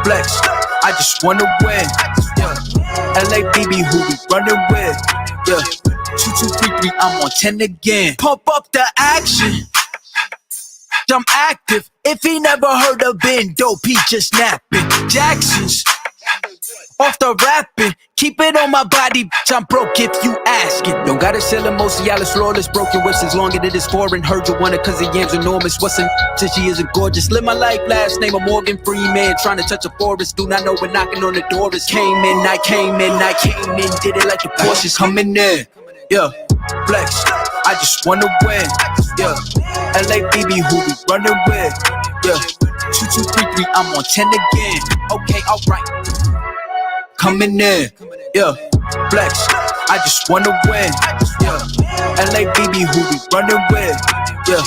Flex, I just wanna win. Yeah, LABB, who we running with? Yeah, 2233, I'm on 10 again. Pump up the action. I'm active. If he never heard of Ben Dope, he just napping. Jackson's off the rapping. Keep it on my body, I'm broke if you ask it. Don't gotta sell him, Cialis, flawless, broken whistles longer than it's foreign. Heard you want it cause the yam's enormous. What's in since she isn't gorgeous? Live my life, last name of Morgan Freeman. Trying to touch a forest, do not know when knocking on the door is. Came in, did it like the Porsche's coming in. Yeah, flex, I just wanna win. Yeah, LABB, who we running with? Yeah, 2233, I'm on 10 again. Okay, alright. Coming in, yeah, flex, I just wanna win, yeah, LABB, who we running with, yeah,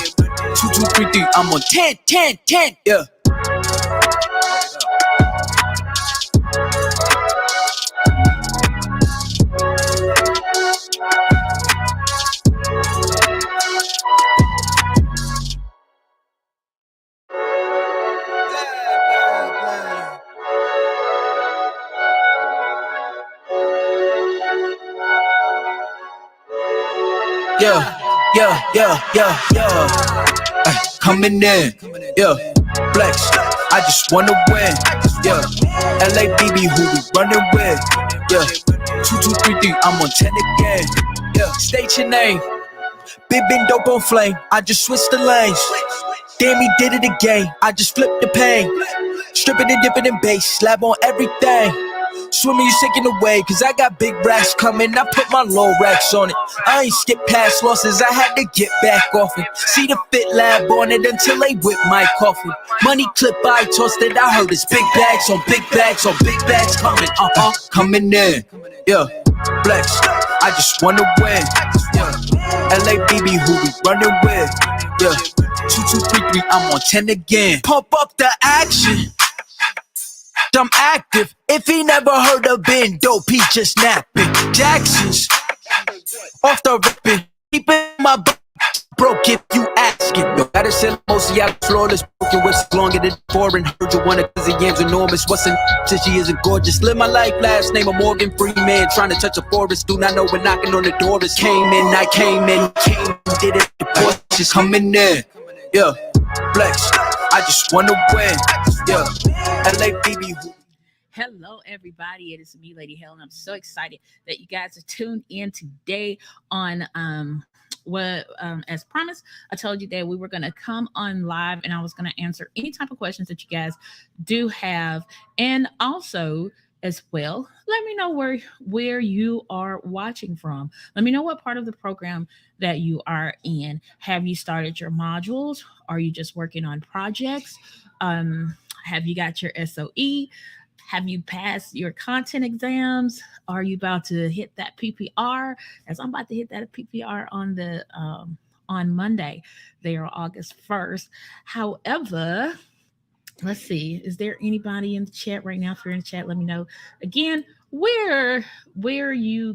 2233, I'm on 10, yeah. Yeah. Coming in, yeah, flex, I just wanna win, yeah, LABB, who we running with, yeah, 2233, I'm on 10 again, yeah, state your name, Big Ben Dope on flame, I just switched the lanes, damn he did it again, I just flipped the pain, stripping and dipping in bass, slab on everything. Swimming, you sinking away, cause I got big racks coming. I put my low racks on it. I ain't skip past losses, I had to get back off it. See the fit lab on it until they whip my coffin. Money clip, I tossed it, I heard it's big bags on big bags on big bags coming. Coming in, yeah, flex, I just wanna win. Yeah, LABB, who we running with? Yeah, 2233, I'm on 10 again. Pump up the action. I'm active. If he never heard of Ben Dope, he just napping. Jackson's off the ripping. Keep it in my broke if you ask it. Don't gotta sell most of y'all flawless, broken whistles longer than foreign. Heard you want it cause the yam's enormous. What's in since she isn't gorgeous? Live my life, last name of Morgan Freeman. Trying to touch a forest, do not know when knocking on the door is. Came in, did it. The Porsche's coming in, yeah, flex, I just wanna win, yeah, LABB. Hello, everybody. It is me, Lady Helen. I'm so excited that you guys are tuned in today on as promised. I told you that we were going to come on live and I was going to answer any type of questions that you guys do have. And also, as well, let me know where you are watching from. Let me know what part of the program that you are in. Have you started your modules? Are you just working on projects? Have you got your SOE? Have you passed your content exams? Are you about to hit that PPR? As I'm about to hit that PPR on Monday, there August 1st. However, let's see, is there anybody in the chat right now? If you're in the chat, let me know again where you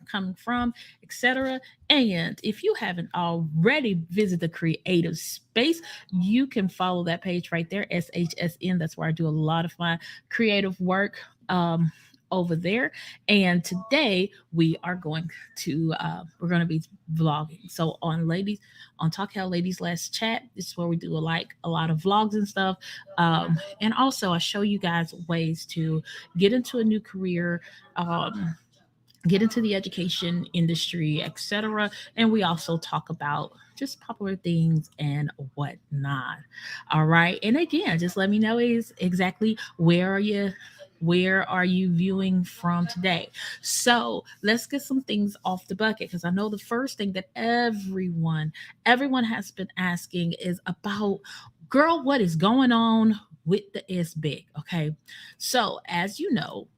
coming from, etc. And if you haven't already visited the creative space, you can follow that page right there, SHSN. That's where I do a lot of my creative work over there. And today we are going to be vlogging. So on Talk How Ladies Last Chat, this is where we do a lot of vlogs and stuff. And also I show you guys ways to get into a new career, get into the education industry, etc. And we also talk about just popular things and whatnot. All right. And again, just let me know is exactly where are you viewing from today? So let's get some things off the bucket, because I know the first thing that everyone has been asking is about, girl, what is going on with the SBEC? Okay. So as you know,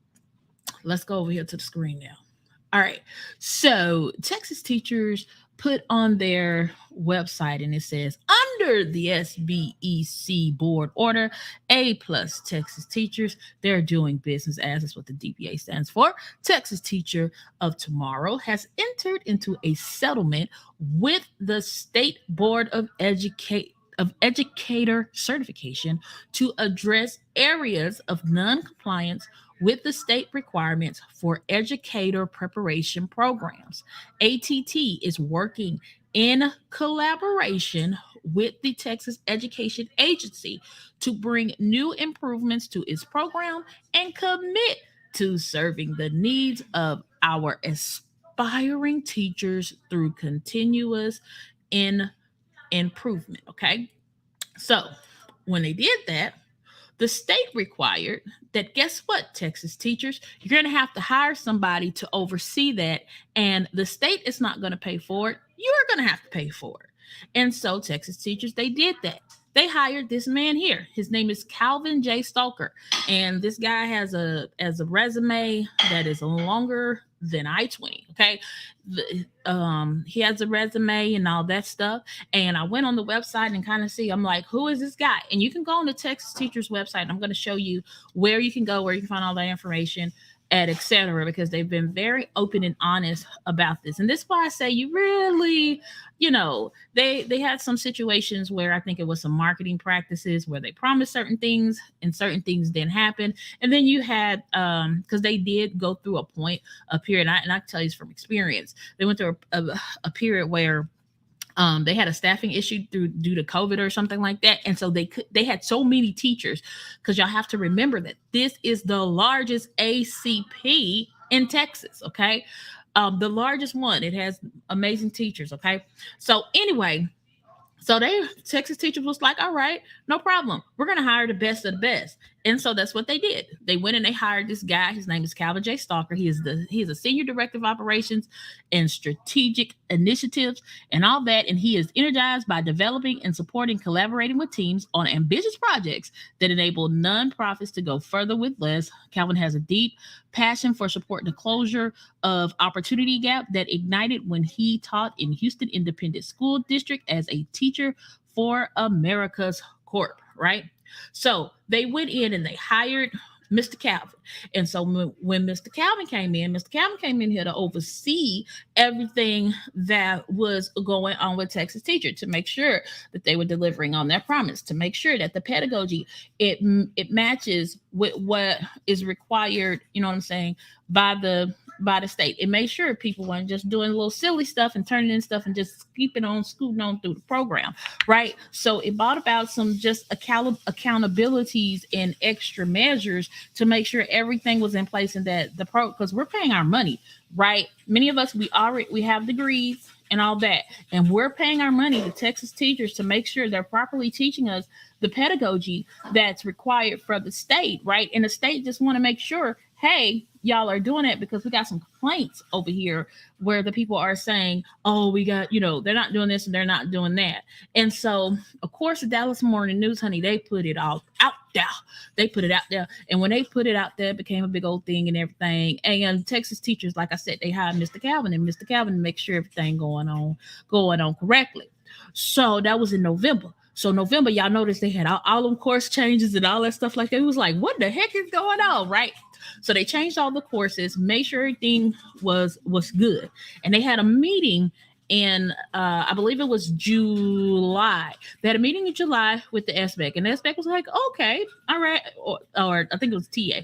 let's go over here to the screen now. All right. So Texas teachers put on their website, and it says, under the SBEC board order, A+ Texas teachers, they're doing business as, is what the DBA stands for. Texas Teacher of Tomorrow has entered into a settlement with the State Board of of Educator certification to address areas of non-compliance with the state requirements for educator preparation programs. ATT is working in collaboration with the Texas Education Agency to bring new improvements to its program and commit to serving the needs of our aspiring teachers through continuous improvement. Okay. So when they did that, the state required that, guess what, Texas teachers? You're going to have to hire somebody to oversee that. And the state is not going to pay for it. You're going to have to pay for it. And so, Texas teachers, they did that. They hired this man here. His name is Calvin J. Stalker. And this guy has a resume that is longer than I-20. Okay. He has a resume and all that stuff. And I went on the website and kind of see, I'm like, who is this guy? And you can go on the Texas Teachers website. And I'm going to show you where you can go, where you can find all that information at, etc., because they've been very open and honest about this. And this is why I say you really, they had some situations where I think it was some marketing practices where they promised certain things and certain things didn't happen. And then you had, because they did go through a period, and I can tell you this from experience, they went through a period where they had a staffing issue due to COVID or something like that. And so they had so many teachers, because y'all have to remember that this is the largest ACP in Texas. Okay. The largest one. It has amazing teachers. Okay. So anyway, Texas teachers was like, all right, no problem. We're going to hire the best of the best. And so that's what they did. They went and they hired this guy. His name is Calvin J. Stalker. He is a senior director of operations and strategic initiatives and all that. And he is energized by developing and supporting, collaborating with teams on ambitious projects that enable nonprofits to go further with less. Calvin has a deep passion for supporting the closure of opportunity gap that ignited when he taught in Houston Independent School District as a teacher for America's Corp, right? So they went in and they hired Mr. Calvin. And so when Mr. Calvin came in here to oversee everything that was going on with Texas Teacher, to make sure that they were delivering on their promise, to make sure that the pedagogy, it matches with what is required, you know what I'm saying, by the state. It made sure people weren't just doing a little silly stuff and turning in stuff and just scooting on through the program, right? So it brought about some just accountabilities and extra measures to make sure everything was in place, and that because we're paying our money, right? Many of us, we have degrees and all that, and we're paying our money to Texas teachers to make sure they're properly teaching us the pedagogy that's required for the state, right? And the state just want to make sure, hey, y'all are doing it, because we got some complaints over here where the people are saying, oh, we got, they're not doing this and they're not doing that. And so, of course, the Dallas Morning News, honey, they put it all out there. They put it out there. And when they put it out there, it became a big old thing and everything. And Texas teachers, like I said, they hired Mr. Calvin, and Mr. Calvin to make sure everything going on correctly. So that was in November. So November, y'all noticed they had all them course changes and all that stuff like that. It was like, what the heck is going on, right? So they changed all the courses, made sure everything was good. And they had a meeting in, I believe it was July. They had a meeting in July with the SBEC. And the SBEC was like, okay, all right. Or I think it was TA.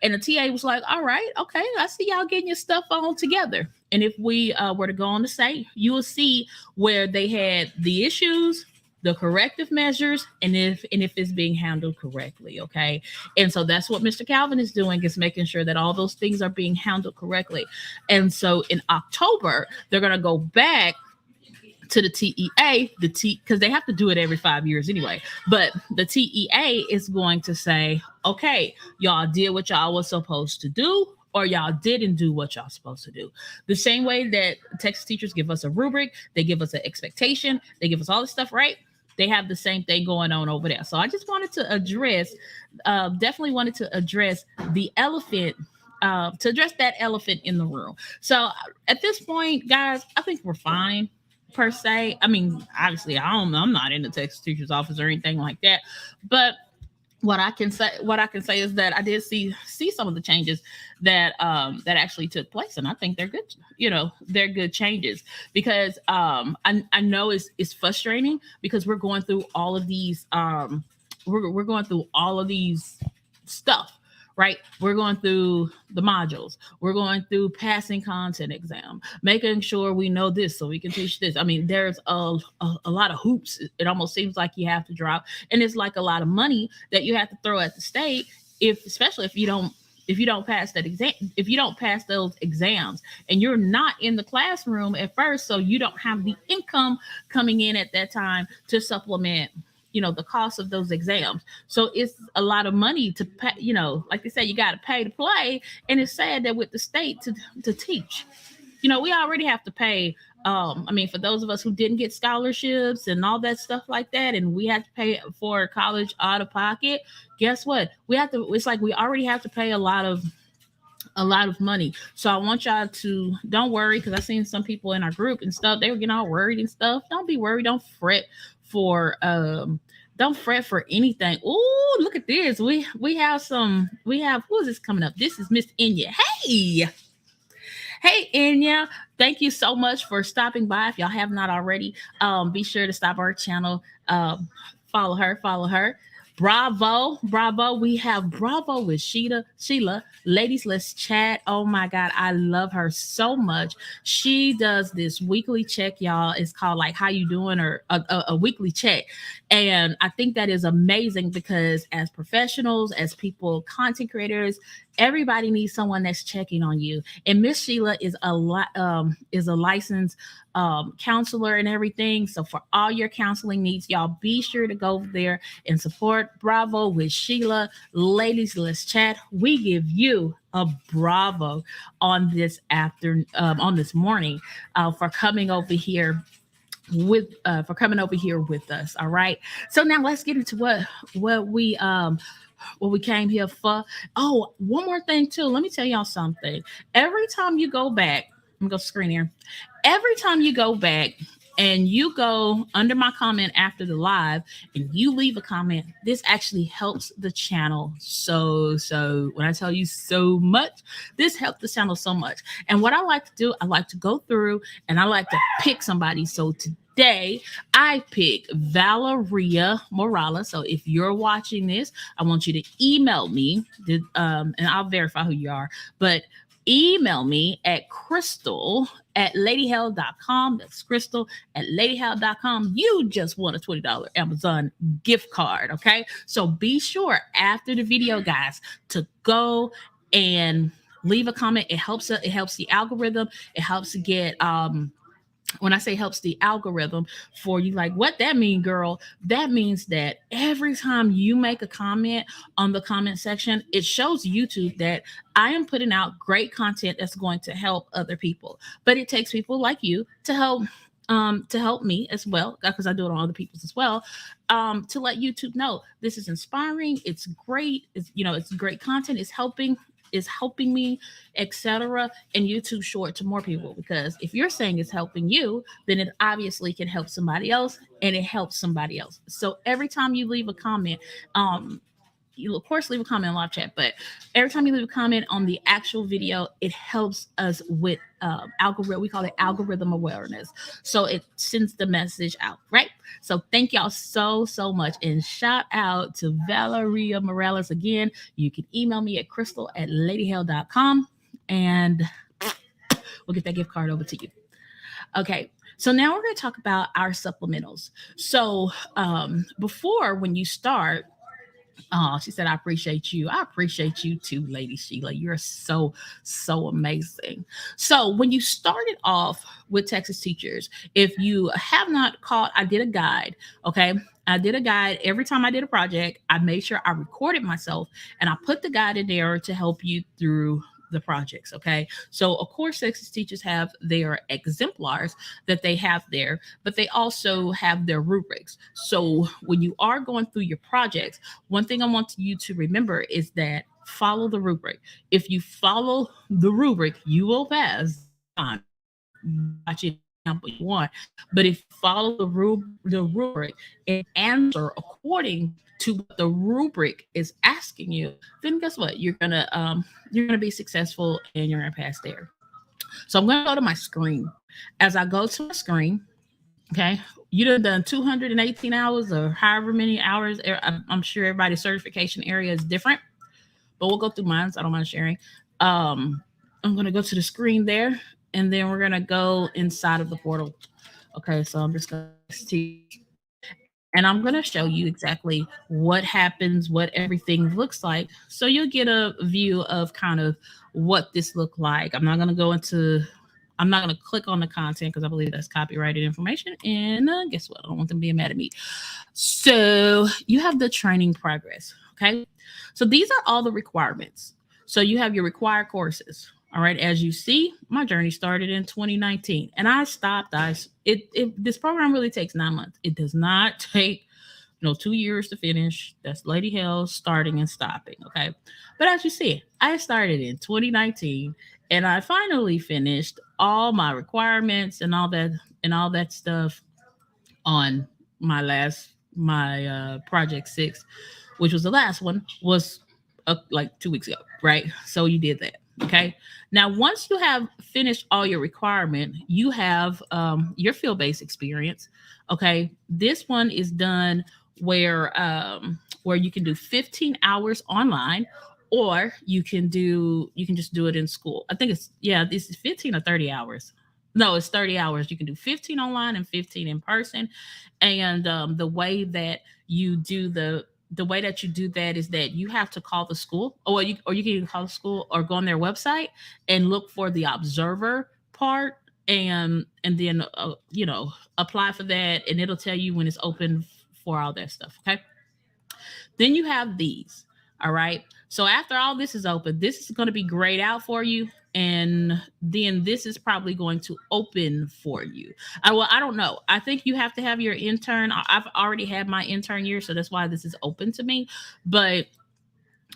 And the TA was like, all right, okay, I see y'all getting your stuff all together. And if we were to go on the site, you will see where they had the issues, the corrective measures, and if it's being handled correctly. Okay. And so that's what Mr. Calvin is doing, is making sure that all those things are being handled correctly. And so in October, they're going to go back to the TEA, because they have to do it every 5 years anyway. But the TEA is going to say, okay, y'all did what y'all was supposed to do, or y'all didn't do what y'all supposed to do. The same way that Texas teachers give us a rubric, they give us an expectation, they give us all this stuff, right? They have the same thing going on over there. So I just wanted to address, the elephant, to address that elephant in the room. So at this point, guys, I think we're fine per se. I mean, obviously, I'm not in the Texas teacher's office or anything like that, but what I can say is that I did see some of the changes that actually took place, and I think they're good. They're good changes because I know it's frustrating because we're going through all of these we're going through all of these stuff, right? We're going through the modules. We're going through passing content exam, making sure we know this so we can teach this. I mean, there's a lot of hoops. It almost seems like you have to drop, and it's like a lot of money that you have to throw at the state, especially if you don't pass that exam, if you don't pass those exams, and you're not in the classroom at first, so you don't have the income coming in at that time to supplement the cost of those exams. So it's a lot of money to pay. Like they said, you got to pay to play, and it's sad that with the state to teach, we already have to pay. I mean, for those of us who didn't get scholarships and all that stuff like that, and we had to pay for college out of pocket, guess what? We have to. It's like we already have to pay a lot of money. So I want y'all to don't worry, because I seen some people in our group and stuff. They were getting all worried and stuff. Don't be worried. For don't fret for anything. Oh, look at this. We have who is this coming up? This is Miss Inya. Hey Inya, thank you so much for stopping by. If y'all have not already, be sure to stop our channel. Follow her. Bravo. We have Bravo with Sheila. Ladies, let's chat. Oh my God, I love her so much. She does this weekly check, y'all. It's called like "How you doing?" or a weekly check, and I think that is amazing because as professionals, as people, content creators, everybody needs someone that's checking on you. And Miss Sheila is a licensed counselor and everything. So for all your counseling needs, y'all be sure to go over there and support Bravo with Sheila. Ladies, let's chat. We give you a bravo on this morning for coming over here with us. All right. So now let's get into what we came here for. Oh, one more thing too. Let me tell y'all something. Every time you go back, I'm gonna go screen here. Every time you go back and you go under my comment after the live and you leave a comment, this actually helps the channel so when I tell you so much, this helped the channel so much. And what I like to do, I like to go through and I like to pick somebody. So today I pick Valeria Morales. So if you're watching this, I want you to email me, and I'll verify who you are, but email me at crystal@ladyhell.com. That's crystal@ladyhell.com. You just won a $20 Amazon gift card. Okay. So be sure after the video, guys, to go and leave a comment. It helps the algorithm. It helps to get when I say helps the algorithm for you, like what that mean, girl? That means that every time you make a comment on the comment section, it shows YouTube that I am putting out great content that's going to help other people. But it takes people like you to help me as well, because I do it on other people's as well, to let YouTube know this is inspiring, it's great, it's great content, is helping me, etc. And YouTube show it to more people, because if you're saying it's helping you, then it obviously can help somebody else, and it helps somebody else. So every time you leave a comment, you of course leave a comment on live chat, but every time you leave a comment on the actual video, it helps us with algorithm. We call it algorithm awareness. So it sends the message out, right? So thank y'all so much, and shout out to Valeria Morales again. You can email me at crystal@ladyhell.com, and we'll get that gift card over to you. Okay. So now we're going to talk about our supplementals. So before, when you start, oh, she said, I appreciate you. I appreciate you too, Lady Sheila. You're so amazing. So when you started off with Texas Teachers, if you have not caught, I did a guide. Okay. I did a guide. Every time I did a project, I made sure I recorded myself and I put the guide in there to help you through the projects. Okay. So of course, Texas Teachers have their exemplars that they have there, but they also have their rubrics. So when you are going through your projects, one thing I want you to remember is that follow the rubric. If you follow the rubric, you will pass on. Watch it. example you want. But if you follow the rubric and answer according to what the rubric is asking you, then guess what? You're gonna be successful and you're gonna pass there. So I'm gonna go to my screen. As I go to my screen, okay, you done 218 hours or however many hours. I'm sure everybody's certification area is different, but we'll go through mine. So I don't mind sharing. I'm gonna go to the screen there, and then we're gonna go inside of the portal. Okay, so I'm just gonna teach, and I'm gonna show you exactly what happens, what everything looks like, so you'll get a view of kind of what this look like. I'm not going to click on the content because I believe that's copyrighted information. And guess what? I don't want them being mad at me. So you have the training progress. Okay. So these are all the requirements. So you have your required courses. All right. As you see, my journey started in 2019 and I stopped. This program really takes 9 months. It does not take 2 years to finish. That's Lady Hell starting and stopping. Okay. But as you see, I started in 2019 and I finally finished all my requirements and all that stuff on my project 6, which was the last one, was like 2 weeks ago, right? So you did that. Okay. Now, once you have finished all your requirement, you have your field-based experience. Okay. This one is done where you can do 15 hours online, or you can just do it in school. I think this is 15 or 30 hours. No, it's 30 hours. You can do 15 online and 15 in person. And the way that you do that is that you have to call the school, or you can even call the school or go on their website and look for the observer part, and then apply for that, and it'll tell you when it's open for all that stuff. Okay. Then you have these. All right. So after all this is open, this is going to be grayed out for you. And then this is probably going to open for you. I don't know. I think you have to have your intern. I've already had my intern year, so that's why this is open to me. But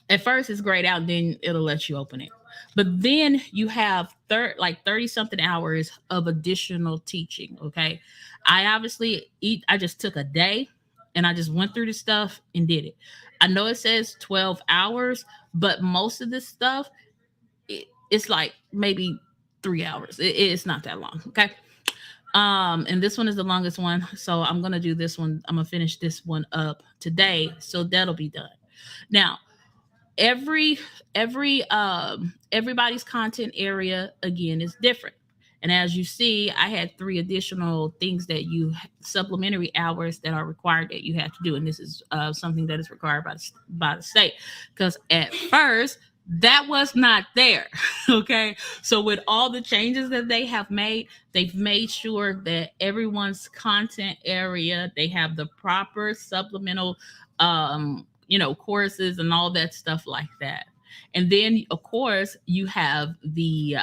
at first it's grayed out, then it'll let you open it. But then you have 30 something hours of additional teaching. Okay. I just took a day and I just went through the stuff and did it. I know it says 12 hours, but most of this stuff, it's like maybe 3 hours. It's not that long. Okay. And this one is the longest one. So I'm going to do this one. I'm going to finish this one up today. So that'll be done. Now, everybody's content area again is different. And as you see, I had 3 additional things supplementary hours that are required that you have to do. And this is something that is required by the state, because at first that was not there. Okay. So with all the changes that they have made, they've made sure that everyone's content area, they have the proper supplemental, courses and all that stuff like that. And then of course you have the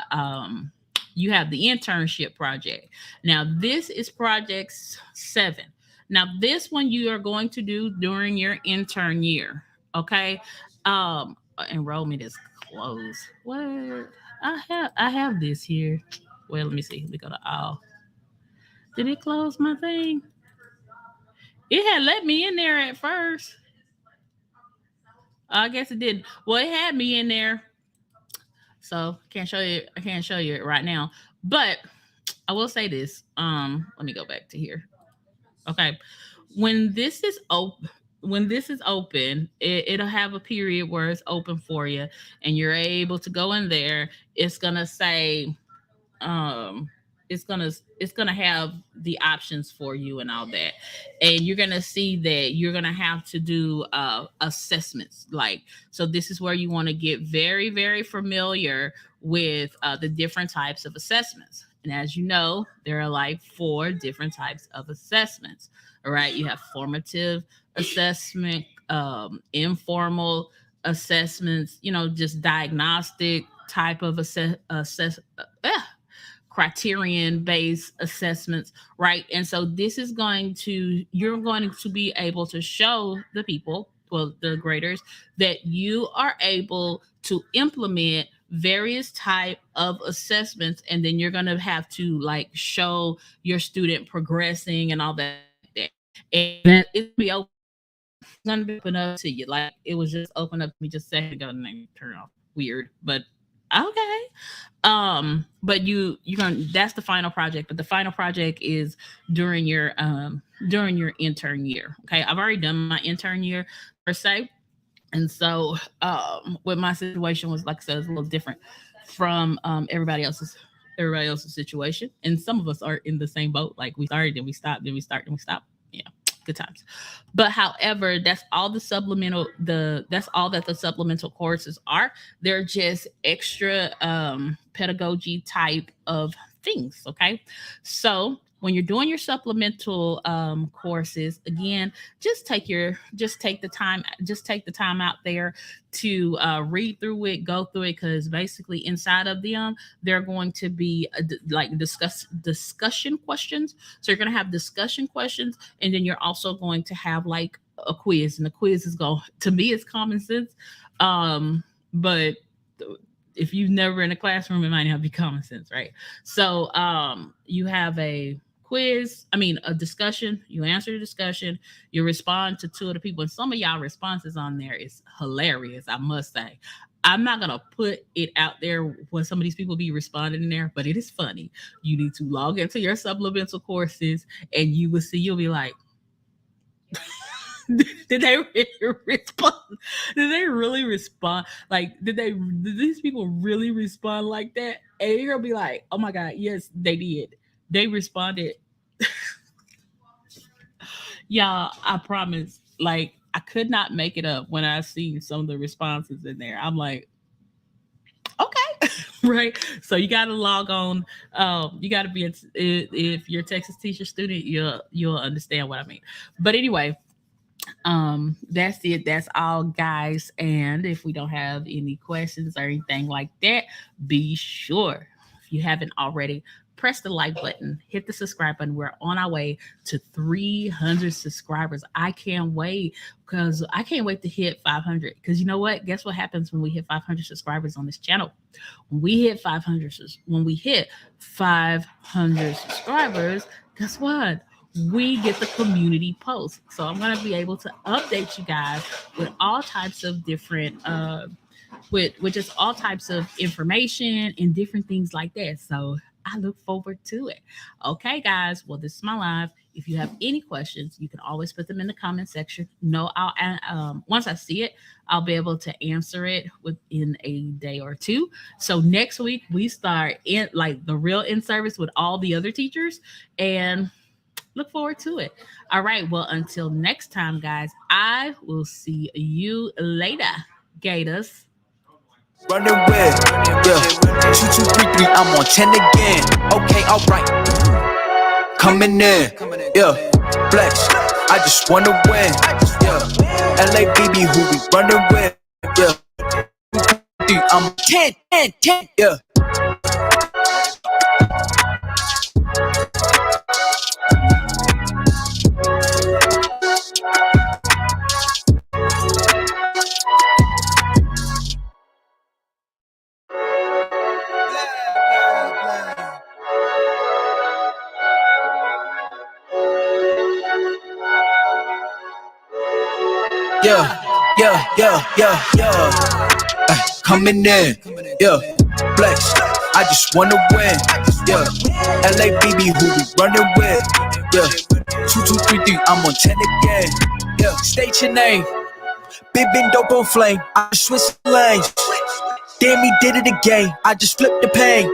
internship project. Now this is project 7. Now this one you are going to do during your intern year. Okay. Enrollment is closed. What? I have this here. Well, let me see. Let me go to all. Did it close my thing? It had let me in there at first. I guess it did. Well, it had me in there. So I can't show you it right now. But I will say this. Let me go back to here. Okay. When this is open, it'll have a period where it's open for you and you're able to go in there. It's gonna say it's gonna have the options for you and all that, and you're gonna see that you're gonna have to do assessments. So this is where you want to get very, very familiar with the different types of assessments. And as you know, there are like 4 different types of assessments. All right, you have formative assessment, informal assessments, just diagnostic type of criterion based assessments, right? And so this is you're going to be able to show the people, well, the graders, that you are able to implement various type of assessments, and then you're going to have to like show your student progressing and all that like that. And that it's gonna be open up to you. Like it was just open up to me just a second ago and then turn off. Weird, but okay. But you're gonna that's the final project, but the final project is during your intern year. Okay, I've already done my intern year per se, and so with my situation was like I said, it's a little different from everybody else's situation, and some of us are in the same boat. Like we started, then we stopped, then we start, then we stop. Yeah, good times. But however, that's all that the supplemental courses are. They're just extra pedagogy type of things. Okay, so when you're doing your supplemental courses, again, just take the time out there to read through it, go through it, because basically inside of them they're going to be like discussion questions. So you're going to have discussion questions, and then you're also going to have like a quiz, and the quiz is going to me it's common sense, but if you've never in a classroom, it might not be common sense, right? So you have a discussion, you answer the discussion, you respond to two of the people, and some of y'all responses on there is hilarious, I must say. I'm not gonna put it out there when some of these people be responding in there, but it is funny. You need to log into your supplemental courses and you will see, you'll be like, did they really respond? Did they really respond? Like, did these people really respond like that? And you're gonna be like, oh my God, yes, they did. They responded. Y'all, I promise. Like, I could not make it up when I seen some of the responses in there. I'm like, okay. Right. So you got to log on. You got to be, if you're a Texas teacher student, you'll understand what I mean. But anyway, that's it, that's all, guys. And if we don't have any questions or anything like that, be sure, if you haven't already, press the like button, hit the subscribe button. We're on our way to 300 subscribers. I can't wait to hit 500, because you know what, guess what happens when we hit 500 subscribers on this channel? When we hit 500 subscribers, guess what, we get the community post. So I'm going to be able to update you guys with all types of different with just all types of information and different things like that. So I look forward to it. Okay, guys. Well, this is my live. If you have any questions, you can always put them in the comment section. No, I'll once I see it, I'll be able to answer it within a day or two. So next week we start in like the real in-service with all the other teachers, and look forward to it. All right. Well, until next time, guys, I will see you later, Gators. Running with, yeah, 2233, I'm on 10 again. Okay, alright. Coming in, yeah, flex. I just wanna win, yeah. LABB, who we running with, yeah. I'm 10, yeah. Yeah. Coming in, yeah, flex. I just wanna win, yeah. LABB, who we running with, yeah. 2233, I'm on 10 again, yeah. State your name, big dope on flame. I just switched lanes. Damn, he did it again. I just flipped the pain,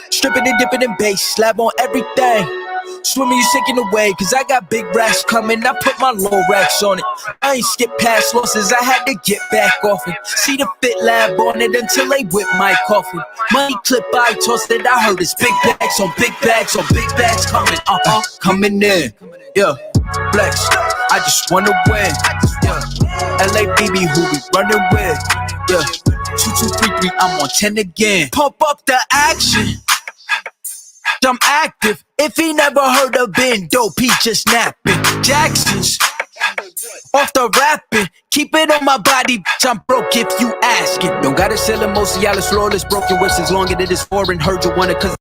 stripping and dipping in bass, slab on everything. Swimming, you sinking away, cause I got big racks coming. I put my low racks on it. I ain't skip past losses, I had to get back off it. See the fit lab on it until they whip my coffin. Money clip, I tossed it, I heard it's big bags on big bags on big bags coming. Coming in, yeah, flex. I just wanna win, yeah. LABB, who we running with, yeah. 2233, I'm on 10 again. Pump up the action, I'm active. If he never heard of Ben Dope, he just napping. Jackson's off the rapping, keep it on my body, bitch, I'm broke if you ask it. Don't gotta sell emotion, y'all is flawless, broken wishes, long as it is foreign, heard you want it, cause